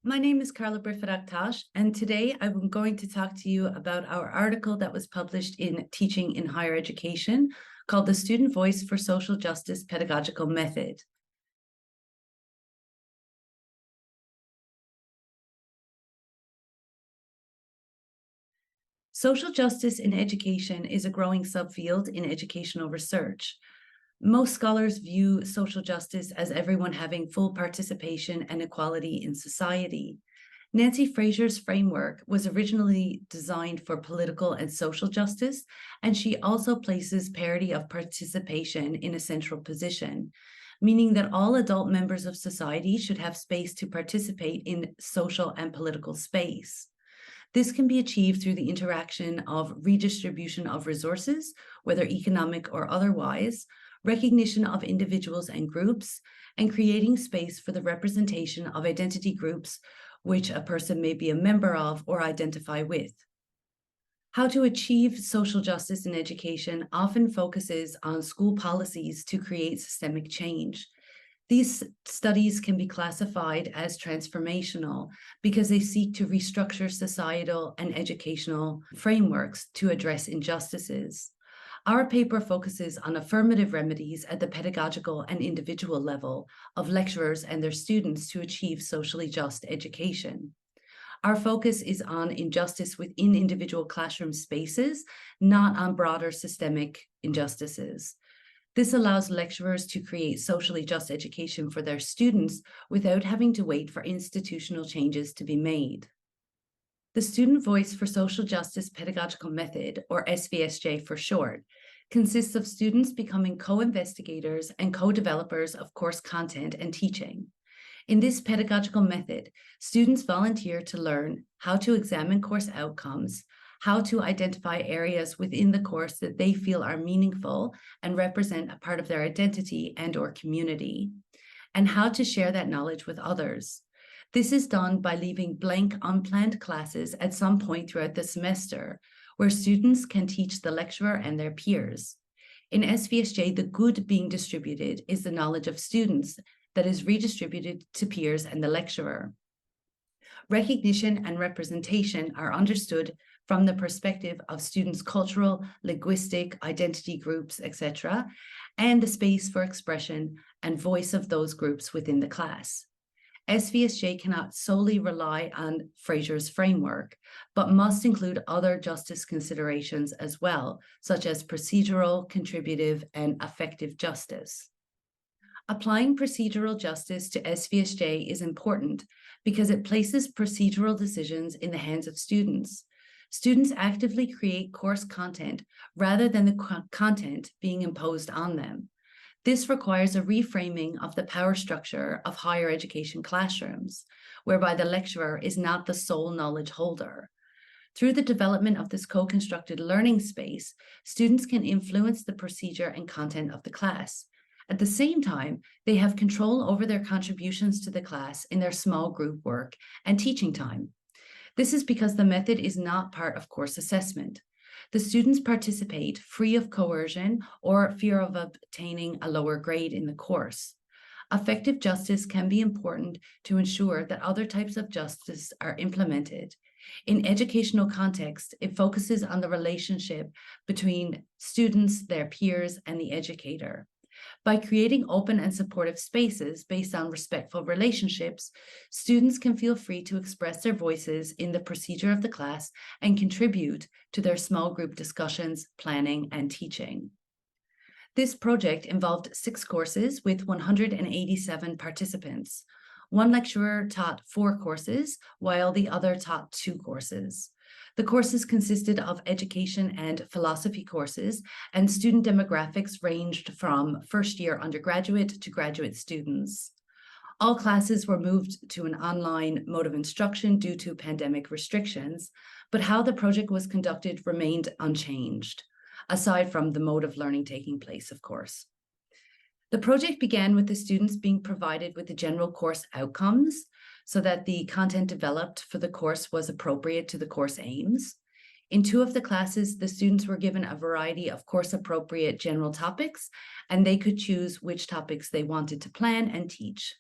My name is Carla Briffett Aktaş, and today I'm going to talk to you about our article that was published in Teaching in Higher Education called The Student Voice for Social Justice Pedagogical Method. Social justice in education is a growing subfield in educational research. Most scholars view social justice as everyone having full participation and equality in society. Nancy Fraser's framework was originally designed for political and social justice, and she also places parity of participation in a central position, meaning that all adult members of society should have space to participate in social and political space. This can be achieved through the interaction of redistribution of resources, whether economic or otherwise, recognition of individuals and groups, and creating space for the representation of identity groups which a person may be a member of or identify with. How to achieve social justice in education often focuses on school policies to create systemic change. These studies can be classified as transformational because they seek to restructure societal and educational frameworks to address injustices. Our paper focuses on affirmative remedies at the pedagogical and individual level of lecturers and their students to achieve socially just education. Our focus is on injustice within individual classroom spaces, not on broader systemic injustices. This allows lecturers to create socially just education for their students without having to wait for institutional changes to be made. The Student Voice for Social Justice Pedagogical Method, or SVSJ for short, consists of students becoming co-investigators and co-developers of course content and teaching. In this pedagogical method, students volunteer to learn how to examine course outcomes, how to identify areas within the course that they feel are meaningful and represent a part of their identity and/or community, and how to share that knowledge with others. This is done by leaving blank unplanned classes at some point throughout the semester, where students can teach the lecturer and their peers. In SVSJ, the good being distributed is the knowledge of students that is redistributed to peers and the lecturer. Recognition and representation are understood from the perspective of students' cultural, linguistic, identity groups, etc., and the space for expression and voice of those groups within the class. SVSJ cannot solely rely on Fraser's framework, but must include other justice considerations as well, such as procedural, contributive, and affective justice. Applying procedural justice to SVSJ is important because it places procedural decisions in the hands of students. Students actively create course content rather than the content being imposed on them. This requires a reframing of the power structure of higher education classrooms, whereby the lecturer is not the sole knowledge holder. Through the development of this co-constructed learning space, students can influence the procedure and content of the class. At the same time, they have control over their contributions to the class in their small group work and teaching time. This is because the method is not part of course assessment. The students participate free of coercion or fear of obtaining a lower grade in the course. Affective justice can be important to ensure that other types of justice are implemented. In educational context, it focuses on the relationship between students, their peers, and the educator. By creating open and supportive spaces based on respectful relationships, students can feel free to express their voices in the procedure of the class and contribute to their small group discussions, planning, and teaching. This project involved 6 courses with 187 participants. One lecturer taught 4 courses, while the other taught 2 courses. The courses consisted of education and philosophy courses, and student demographics ranged from first-year undergraduate to graduate students. All classes were moved to an online mode of instruction due to pandemic restrictions, but how the project was conducted remained unchanged, aside from the mode of learning taking place, of course. The project began with the students being provided with the general course outcomes, so that the content developed for the course was appropriate to the course aims. In 2 of the classes, the students were given a variety of course-appropriate general topics, and they could choose which topics they wanted to plan and teach.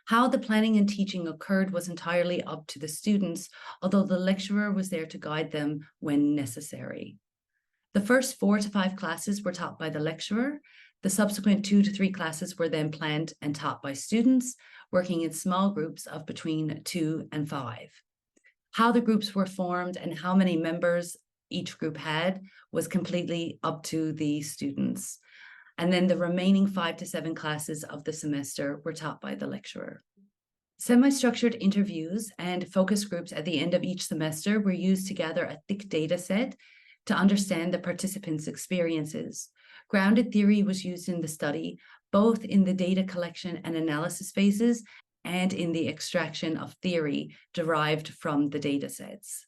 How the planning and teaching occurred was entirely up to the students, although the lecturer was there to guide them when necessary. The first 4 to 5 classes were taught by the lecturer. The subsequent 2 to 3 classes were then planned and taught by students, working in small groups of between 2 and 5. How the groups were formed and how many members each group had was completely up to the students. And then the remaining 5 to 7 classes of the semester were taught by the lecturer. Semi-structured interviews and focus groups at the end of each semester were used to gather a thick data set to understand the participants' experiences. Grounded theory was used in the study, both in the data collection and analysis phases and in the extraction of theory derived from the data sets.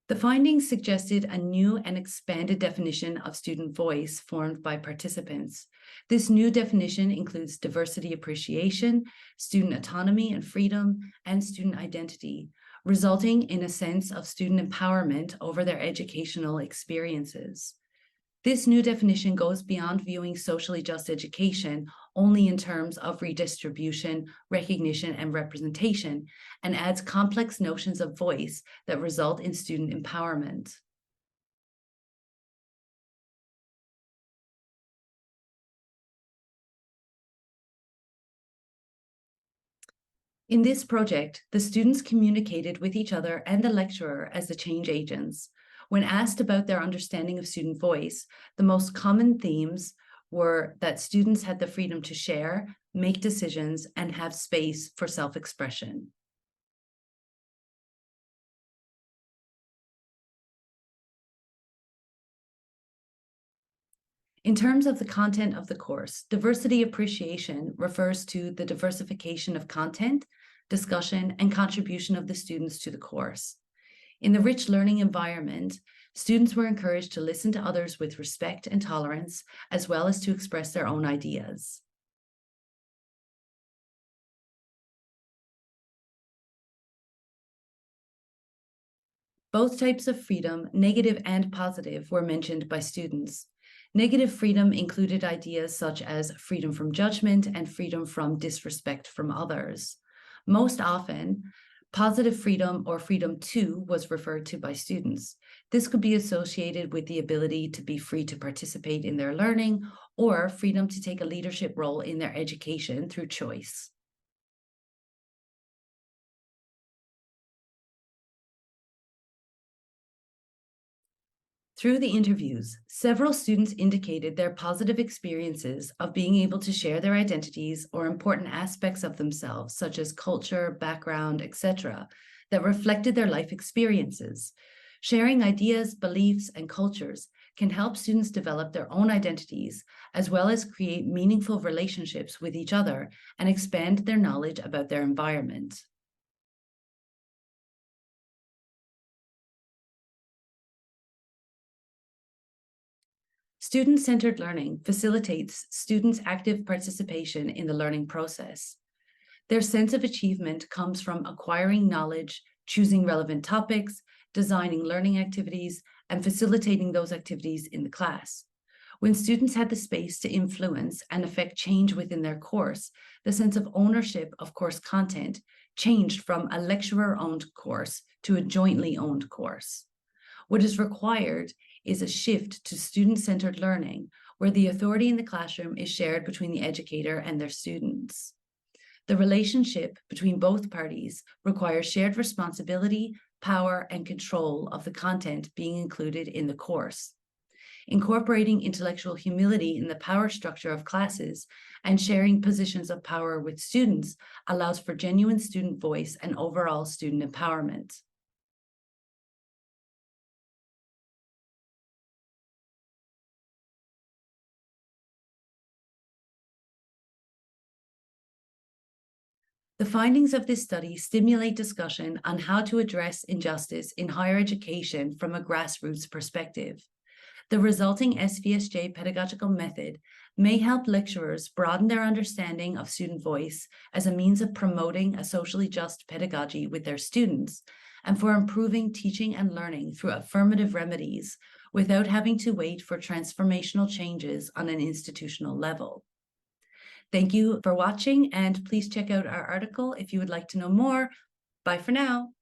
The findings suggested a new and expanded definition of student voice formed by participants. This new definition includes diversity appreciation, student autonomy and freedom, and student identity, resulting in a sense of student empowerment over their educational experiences. This new definition goes beyond viewing socially just education only in terms of redistribution, recognition, and representation, and adds complex notions of voice that result in student empowerment. In this project, the students communicated with each other and the lecturer as the change agents. When asked about their understanding of student voice, the most common themes were that students had the freedom to share, make decisions, and have space for self-expression. In terms of the content of the course, diversity appreciation refers to the diversification of content, discussion, and contribution of the students to the course. In the rich learning environment, students were encouraged to listen to others with respect and tolerance, as well as to express their own ideas. Both types of freedom, negative and positive, were mentioned by students. Negative freedom included ideas such as freedom from judgment and freedom from disrespect from others. Most often, positive freedom or freedom to was referred to by students. This could be associated with the ability to be free to participate in their learning or freedom to take a leadership role in their education through choice. Through the interviews, several students indicated their positive experiences of being able to share their identities or important aspects of themselves, such as culture, background, etc., that reflected their life experiences. Sharing ideas, beliefs, and cultures can help students develop their own identities, as well as create meaningful relationships with each other and expand their knowledge about their environment. Student-centered learning facilitates students' active participation in the learning process. Their sense of achievement comes from acquiring knowledge, choosing relevant topics, designing learning activities, and facilitating those activities in the class. When students had the space to influence and affect change within their course, the sense of ownership of course content changed from a lecturer-owned course to a jointly owned course. What is required is a shift to student-centered learning, where the authority in the classroom is shared between the educator and their students. The relationship between both parties requires shared responsibility, power, and control of the content being included in the course. Incorporating intellectual humility in the power structure of classes and sharing positions of power with students allows for genuine student voice and overall student empowerment. The findings of this study stimulate discussion on how to address injustice in higher education from a grassroots perspective. The resulting SVSJ pedagogical method may help lecturers broaden their understanding of student voice as a means of promoting a socially just pedagogy with their students, and for improving teaching and learning through affirmative remedies without having to wait for transformational changes on an institutional level. Thank you for watching, and please check out our article if you would like to know more. Bye for now.